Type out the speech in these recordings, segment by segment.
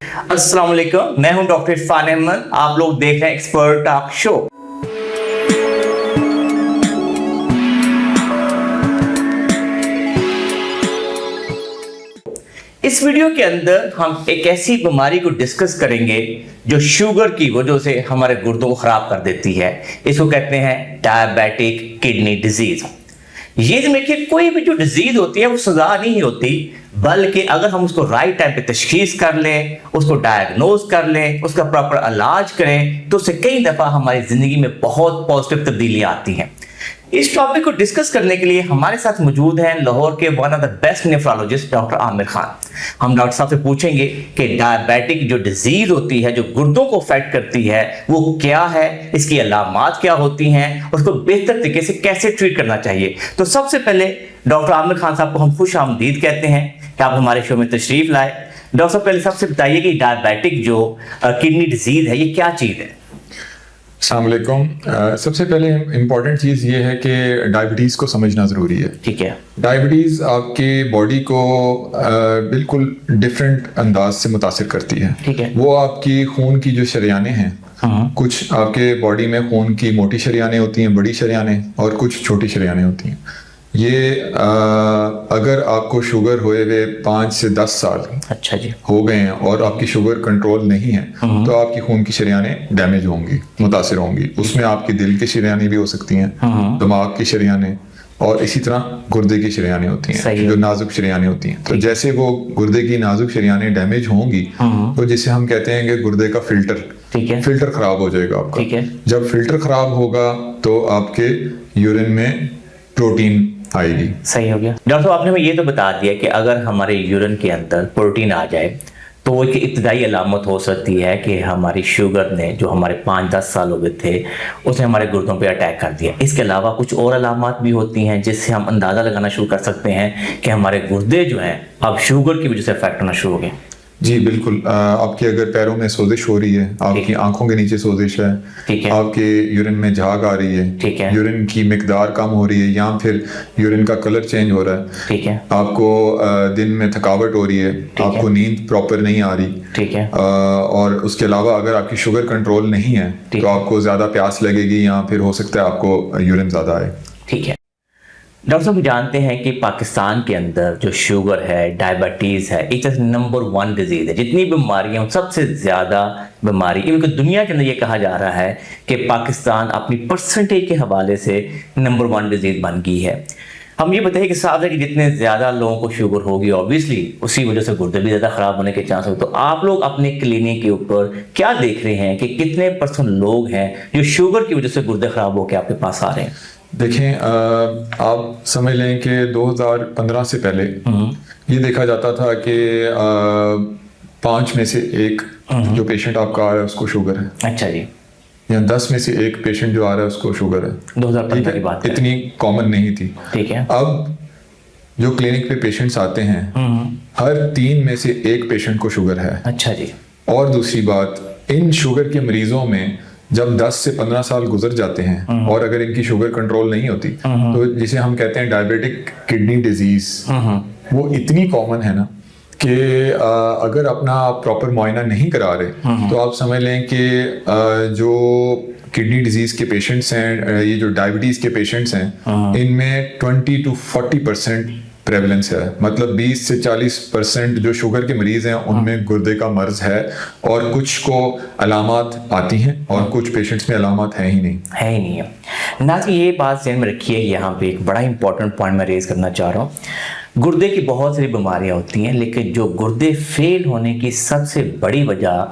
अस्सलाम वालेकुम, मैं हूं डॉक्टर इरफान अहमद। आप लोग देख रहे हैं एक्सपर्ट टॉक शो। इस वीडियो के अंदर हम एक ऐसी बीमारी को डिस्कस करेंगे जो शुगर की वजह से हमारे गुर्दों को खराब कर देती है। इसको कहते हैं डायबिटिक किडनी डिजीज। ये देखिए, कोई भी जो डिजीज होती है वो सजा नहीं होती, बल्कि अगर हम उसको राइट टाइम पे तशखीस कर लें, उसको डायग्नोज कर लें, उसका प्रॉपर इलाज करें, तो उससे कई दफ़ा हमारी ज़िंदगी में बहुत पॉजिटिव तब्दीलियाँ आती हैं। इस टॉपिक को डिस्कस करने के लिए हमारे साथ मौजूद हैं लाहौर के one of the best nephrologist doctor Aamir Khan. हम डॉक्टर साहब से पूछेंगे कि डायबिटिक जो डिजीज होती है, जो गुर्दों को अफेक्ट करती है, वो क्या है, इसकी अलामात क्या होती हैं, उसको बेहतर तरीके से कैसे ट्रीट करना चाहिए। तो सबसे पहले डॉक्टर आमिर खान साहब को हम खुश आमदीद कहते हैं कि आप हमारे शो में तशरीफ लाए। डॉक्टर साहब, पहले सबसे बताइए कि डायबिटिक जो किडनी डिजीज है, ये क्या चीज़ है? अस्सलाम वालेकुम। सबसे पहले इम्पॉर्टेंट चीज़ ये है कि डायबिटीज़ को समझना ज़रूरी है। ठीक है। डायबिटीज़ आपके बॉडी को बिल्कुल डिफरेंट अंदाज से मुतासिर करती है। ठीक है। वो आपकी खून की जो शरियानें हैं, कुछ आपके बॉडी में खून की मोटी शरियानें होती हैं, बड़ी शरियानें, और कुछ छोटी शरियानें होती हैं। ये अगर आपको शुगर हुए हुए 5 से 10 साल अच्छा जी हो गए हैं और आपकी शुगर कंट्रोल नहीं है, तो आपकी खून की शरियानें डैमेज होंगी, मुतासिर होंगी। उसमें आपकी दिल की शरियानें भी हो सकती हैं, दिमाग की शरियानें, और इसी तरह गुर्दे की शरियानें होती हैं, जो नाजुक शरियानें होती हैं। तो जैसे वो गुर्दे की नाजुक शरियानें डैमेज होंगी, तो जिसे हम कहते हैं कि गुर्दे का फिल्टर खराब हो जाएगा आपका। जब फिल्टर खराब होगा तो आपके यूरिन में प्रोटीन आएगी। सही हो गया। डॉक्टर साहब, आपने हमें ये तो बता दिया कि अगर हमारे यूरिन के अंदर प्रोटीन आ जाए तो एक इब्तदाई अलामत हो सकती है कि हमारी शुगर ने, जो हमारे 5-10 साल हो गए थे, उसने हमारे गुर्दों पे अटैक कर दिया। इसके अलावा कुछ और अलामत भी होती हैं जिससे हम अंदाज़ा लगाना शुरू कर सकते हैं कि हमारे गुर्दे जो हैं अब शुगर की वजह से अफेक्ट होना शुरू हो गए। जी बिल्कुल। आपके अगर पैरों में सोजिश हो रही है, आपकी आंखों के नीचे सोजिश है, आपके यूरिन में झाग आ रही है, यूरिन की मिकदार कम हो रही है, या फिर यूरिन का कलर चेंज हो रहा है, ठीक है, आपको दिन में थकावट हो रही है, आपको नींद प्रॉपर नहीं आ रही, ठीक है, और उसके अलावा अगर आपकी शुगर कंट्रोल नहीं है तो आपको ज़्यादा प्यास लगेगी, या फिर हो सकता है आपको यूरिन ज़्यादा आए। ठीक है। डॉक्टर साहब, जानते हैं कि पाकिस्तान के अंदर जो शुगर है, डायबिटीज़ है, एक तरह से नंबर 1 डिजीज़ है। जितनी बीमारियां, सबसे ज़्यादा बीमारी, इनकी दुनिया के अंदर ये कहा जा रहा है कि पाकिस्तान अपनी परसेंटेज के हवाले से नंबर 1 डिजीज़ बन गई है। हम ये बताइए कि साहब है कि जितने ज़्यादा लोगों को शुगर होगी, ऑब्वियसली उसी वजह से गुर्दे भी ज़्यादा ख़राब होने के चांस हो। तो आप लोग अपने क्लिनिक के ऊपर क्या देख रहे हैं कि कितने % लोग हैं जो शुगर की वजह से गुर्दे ख़राब होकर आपके पास आ रहे हैं? देखें, आप समझ लें कि 2015 से पहले ये देखा जाता था कि 5 में से 1 जो पेशेंट आपका आ रहा है उसको शुगर है। अच्छा जी। या 10 में से 1 पेशेंट जो आ रहा है उसको शुगर है। 2015 की बात है। इतनी कॉमन नहीं थी। ठीक है। अब जो क्लिनिक पे पेशेंट्स आते हैं, हर 3 में से 1 पेशेंट को शुगर है। अच्छा जी। और दूसरी बात, इन शुगर के मरीजों में जब 10 से 15 साल गुजर जाते हैं और अगर इनकी शुगर कंट्रोल नहीं होती, तो जिसे हम कहते हैं डायबिटिक किडनी डिजीज, वो इतनी कॉमन है ना कि अगर अपना प्रॉपर मुआयना नहीं करा रहे तो आप समझ लें कि जो किडनी डिजीज के पेशेंट्स हैं, ये जो डायबिटीज के पेशेंट्स हैं, इनमें 20 to 40% प्रेवलेंस है। मतलब 20 से 40% जो शुगर के मरीज हैं उनमें गुर्दे का मर्ज है, और कुछ को अलामात आती हैं और कुछ पेशेंट्स में अलामात है ही नहीं है। ना कि ये बात ध्यान में रखिए, यहाँ पे एक बड़ा इंपॉर्टेंट पॉइंट मैं रेज करना चाह रहा हूँ। गुर्दे की बहुत सारी बीमारियाँ होती हैं, लेकिन जो गुर्दे फेल होने की सबसे बड़ी वजह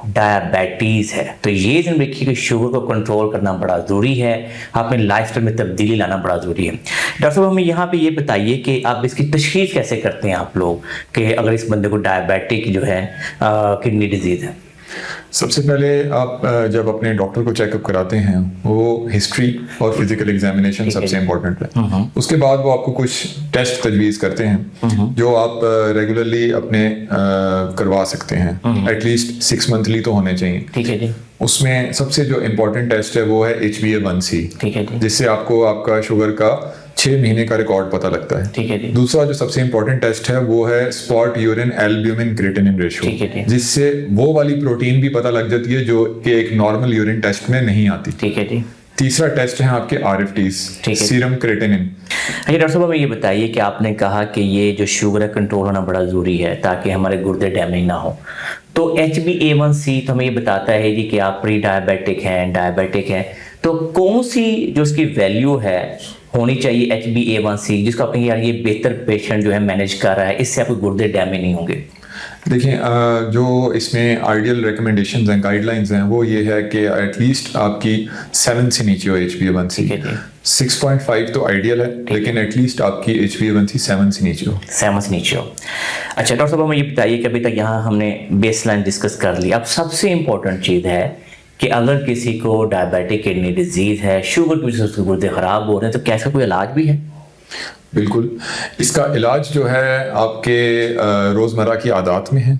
डायबिटीज़ है। तो ये ध्यान रखिए कि शुगर को कंट्रोल करना बड़ा ज़रूरी है, अपने लाइफस्टाइल में तब्दीली लाना बड़ा ज़रूरी है। डॉक्टर साहब, हमें यहाँ पे ये बताइए कि आप इसकी तशख़ीस कैसे करते हैं आप लोग कि अगर इस बंदे को डायबिटिक जो है किडनी डिजीज़ है? सबसे पहले आप जब अपने डॉक्टर को चेकअप कराते हैं, वो हिस्ट्री और फिजिकल एग्जामिनेशन सबसे इम्पोर्टेंट है। उसके बाद वो आपको कुछ टेस्ट तजवीज़ करते हैं जो आप रेगुलरली अपने करवा सकते हैं। एटलीस्ट 6 मंथली तो होने चाहिए। ठीक है जी। उसमें सबसे जो इम्पोर्टेंट टेस्ट है वो है HbA1c, ठीक है जी, जिससे आपको आपका शुगर का 6 महीने का रिकॉर्ड पता लगता है। ठीक है जी। दूसरा जो सबसे इंपॉर्टेंट टेस्ट है वो है स्पॉट यूरिन एल्ब्यूमिन क्रिएटिनिन ठीक है जी। रेशियो, जिससे वो वाली प्रोटीन भी पता लग जाती है जो कि एक नॉर्मल यूरिन टेस्ट में नहीं आती। ठीक है जी। तीसरा टेस्ट है आपके RFTs, ठीक है। Serum creatinine. अच्छा डॉक्टर साहब, हमें ये बताइए कि आपने कहा कि ये जो शुगर है कंट्रोल होना बड़ा ज़रूरी है ताकि हमारे गुर्दे डैमेज ना हो। तो HbA1c तो हमें ये बताता है जी कि आप प्री डायबिटिक हैं, डायबिटिक हैं, तो कौन सी जो उसकी वैल्यू है होनी चाहिए HbA1c जिसको आपने यार ये बेहतर पेशेंट जो है मैनेज कर रहा है, इससे आपके गुर्दे डैमेज नहीं होंगे? देखिए, जो इसमें आइडियल रिकमेंडेशंस हैं, गाइडलाइंस हैं, वो ये है कि एटलीस्ट आपकी 7 से नीचे हो HbA1c। ठीक है जी। 6.5 तो आइडियल है, लेकिन एटलीस्ट आपकी HbA1c 7 से नीचे हो। 7 से नीचे हो। अच्छा डॉक्टर साहब, हमें ये बताइए कि अभी तक यहाँ हमने बेसलाइन डिस्कस कर ली। अब सबसे इम्पोर्टेंट चीज़ है कि अगर किसी को डायबिटिक किडनी डिजीज़ है, शुगर की वजह से उसके गुर्दे ख़राब हो रहे हैं, तो क्या इसका कोई इलाज भी है? बिल्कुल, इसका इलाज जो है आपके रोज़मर्रा की आदत में है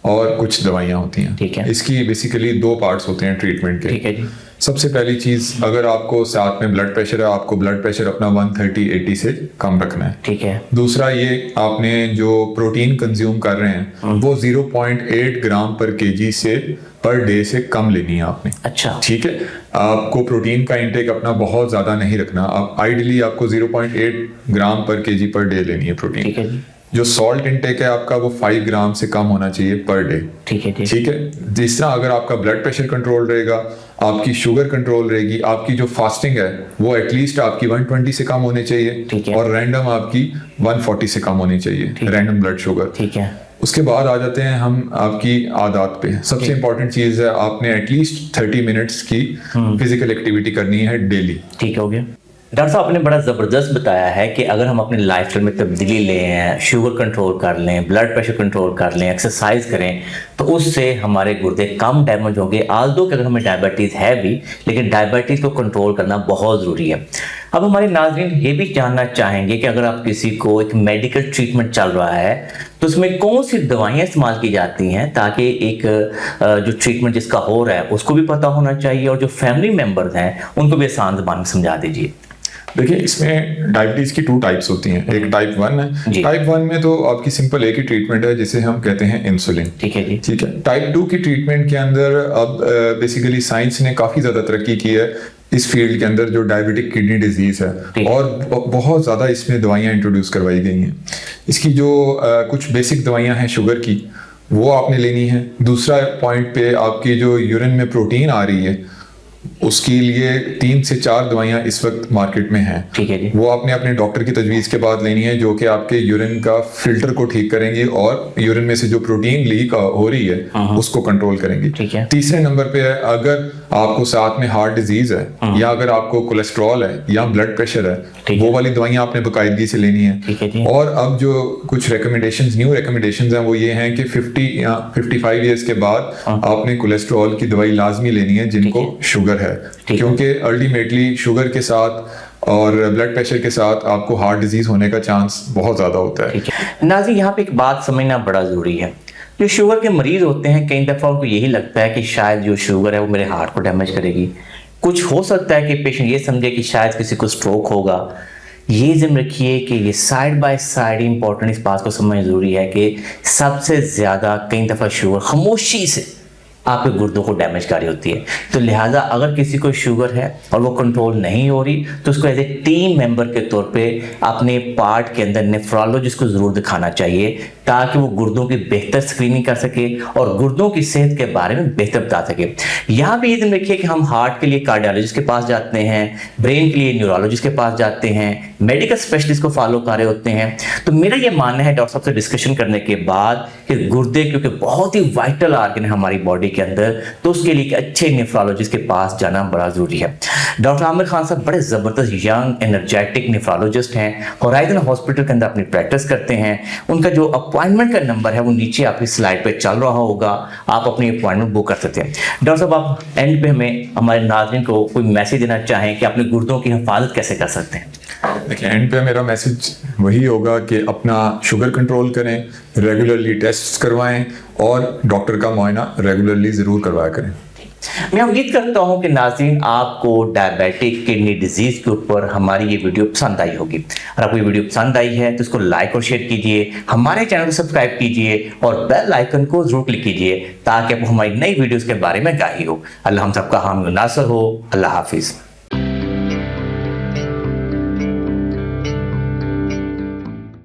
और कुछ दवाइयाँ होती हैं। ठीक है। इसकी बेसिकली 2 पार्ट्स होते हैं ट्रीटमेंट के। ठीक है जी। सबसे पहली चीज़, अगर आपको साथ में ब्लड प्रेशर है, आपको ब्लड प्रेशर अपना 130/80 से कम रखना है। ठीक है। दूसरा, ये आपने जो प्रोटीन कंज्यूम कर रहे हैं वो 0.8 ग्राम पर केजी से पर डे से कम लेनी है आपने। अच्छा। ठीक है, आपको प्रोटीन का इंटेक अपना बहुत ज़्यादा नहीं रखना। आप आइडियली आपको 0.8 ग्राम पर केजी पर डे लेनी है प्रोटीन। ठीक है जी। जो सॉल्ट इंटेक है आपका वो 5 ग्राम से कम होना चाहिए पर डे। ठीक है जी। ठीक है। तीसरा, अगर आपका ब्लड प्रेशर कंट्रोल रहेगा, आपकी शुगर कंट्रोल रहेगी, आपकी जो फास्टिंग है वो एटलीस्ट आपकी 120 से कम होनी चाहिए। ठीक है। और रैंडम आपकी 140 से कम होनी चाहिए, रैंडम ब्लड शुगर। ठीक है। उसके बाद आ जाते हैं हम आपकी आदत पे। सबसे इंपॉर्टेंट चीज़ है, आपने एटलीस्ट 30 मिनट्स की फिजिकल एक्टिविटी करनी है डेली। ठीक हो गया। डॉक्टर साहब, आपने बड़ा ज़बरदस्त बताया है कि अगर हम अपने लाइफस्टाइल में तब्दीली लें, शुगर कंट्रोल कर लें, ब्लड प्रेशर कंट्रोल कर लें, एक्सरसाइज करें, तो उससे हमारे गुर्दे कम डैमेज होंगे। आल्दो कि अगर हमें डायबिटीज़ है भी, लेकिन डायबिटीज़ को कंट्रोल करना बहुत ज़रूरी है। अब हमारे नाज़रीन ये भी जानना चाहेंगे कि अगर आप किसी को एक मेडिकल ट्रीटमेंट चल रहा है तो उसमें कौन सी दवाइयाँ इस्तेमाल की जाती हैं, ताकि एक जो ट्रीटमेंट जिसका हो रहा है उसको भी पता होना चाहिए और जो फैमिली मेम्बर्स हैं उनको भी आसान ज़बान में समझा दीजिए। देखिए, इसमें डायबिटीज की 2 टाइप्स होती हैं। एक टाइप 1 है। टाइप 1 में तो आपकी सिंपल एक ही ट्रीटमेंट है जिसे हम कहते हैं इंसुलिन। ठीक है जी। ठीक है। टाइप 2 की ट्रीटमेंट के अंदर अब बेसिकली साइंस ने काफ़ी ज़्यादा तरक्की की है इस फील्ड के अंदर, जो डायबिटिक किडनी डिजीज़ है, और बहुत ज़्यादा इसमें दवाइयाँ इंट्रोड्यूस करवाई गई हैं। इसकी जो कुछ बेसिक दवाइयाँ हैं शुगर की, वो आपने लेनी है। दूसरा पॉइंट पे, आपकी जो यूरिन में प्रोटीन आ रही है उसके लिए 3 से 4 दवाइयाँ इस वक्त मार्केट में हैं। ठीक है जी। वो आपने अपने डॉक्टर की तजवीज़ के बाद लेनी है, जो कि आपके यूरिन का फिल्टर को ठीक करेंगे और यूरिन में से जो प्रोटीन लीक हो रही है उसको कंट्रोल करेंगे। ठीक है। तीसरे नंबर पे है, अगर आपको साथ में हार्ट डिजीज है या अगर आपको कोलेस्ट्रॉल है या ब्लड प्रेशर है, वो वाली दवाइयाँ आपने बाकायदगी से लेनी है। ठीक है जी। और अब जो कुछ न्यू रिकमेंडेशंस हैं वो ये हैं कि 50 या 55 ईयर्स के बाद आपने कोलेस्ट्रॉल की दवाई लाजमी लेनी है जिनको शुगर है, क्योंकि अल्टीमेटली शुगर के साथ और ब्लड प्रेशर के साथ आपको हार्ट डिजीज होने का चांस बहुत ज्यादा होता है। नाज़रीन, यहाँ पे एक बात समझना बड़ा जरूरी है। जो शुगर के मरीज होते हैं, कई दफ़ा उनको यही लगता है कि शायद जो शुगर है वो मेरे हार्ट को डैमेज करेगी। कुछ हो सकता है कि पेशेंट ये समझे कि शायद किसी को स्ट्रोक होगा। ये ज़िम्न रखिए कि ये साइड बाय साइड इंपॉर्टेंट इस बात को समझना ज़रूरी है कि सबसे ज़्यादा कई दफ़ा शुगर खामोशी से आपके गुर्दों को डैमेज कर रही होती है। तो लिहाजा अगर किसी को शुगर है और वो कंट्रोल नहीं हो रही, तो उसको एज ए टीम मेंबर के तौर पे अपने पार्ट के अंदर नेफ्रोलॉजिस्ट को ज़रूर दिखाना चाहिए, ताकि वो गुर्दों की बेहतर स्क्रीनिंग कर सके और गुर्दों की सेहत के बारे में बेहतर बता सके। यहाँ पे ये ध्यान रखिए कि हम हार्ट के लिए कार्डियोलॉजिस्ट के पास जाते हैं, ब्रेन के लिए न्यूरोलॉजिस्ट के पास जाते हैं, मेडिकल स्पेशलिस्ट को फॉलो कर रहे होते हैं। तो मेरा ये मानना है डॉक्टर साहब से डिस्कशन करने के बाद कि गुर्दे क्योंकि बहुत ही वाइटल आर्गन है हमारी बॉडी के अंदर, तो उसके लिए अच्छे नेफ्रोलॉजिस्ट के पास जाना बड़ा जरूरी है। डॉक्टर आमिर खान साहब बड़े ज़बरदस्त यंग एनर्जेटिक नेफ्रोलॉजिस्ट हैं, होराइजन हॉस्पिटल के अंदर अपनी प्रैक्टिस करते हैं। उनका जो अपॉइंटमेंट का नंबर है वो नीचे आपकी स्लाइड पे चल रहा होगा, आप अपनी अपॉइंटमेंट बुक कर सकते हैं। डॉक्टर साहब, आप एंड पे हमें हमारे नाज़रीन को कोई मैसेज देना चाहें कि अपने गुर्दों की हिफाजत कैसे कर सकते हैं? देखिए, एंड पे मेरा मैसेज वही होगा कि अपना शुगर कंट्रोल करें, रेगुलरली टेस्ट करवाएं और डॉक्टर का मुआयना रेगुलरली ज़रूर करवाया करें। मैं उम्मीद करता हूं कि नाज़रीन आपको डायबिटिक किडनी डिजीज के ऊपर हमारी ये वीडियो पसंद आई होगी। अगर आपको ये वीडियो पसंद आई है तो इसको लाइक और शेयर कीजिए, हमारे चैनल को सब्सक्राइब कीजिए और बेल आइकन को जरूर क्लिक कीजिए ताकि आपको हमारी नई वीडियोस के बारे में आगाही हो। अल्लाह हम सबका हामी नासर हो। अल्लाह हाफिज।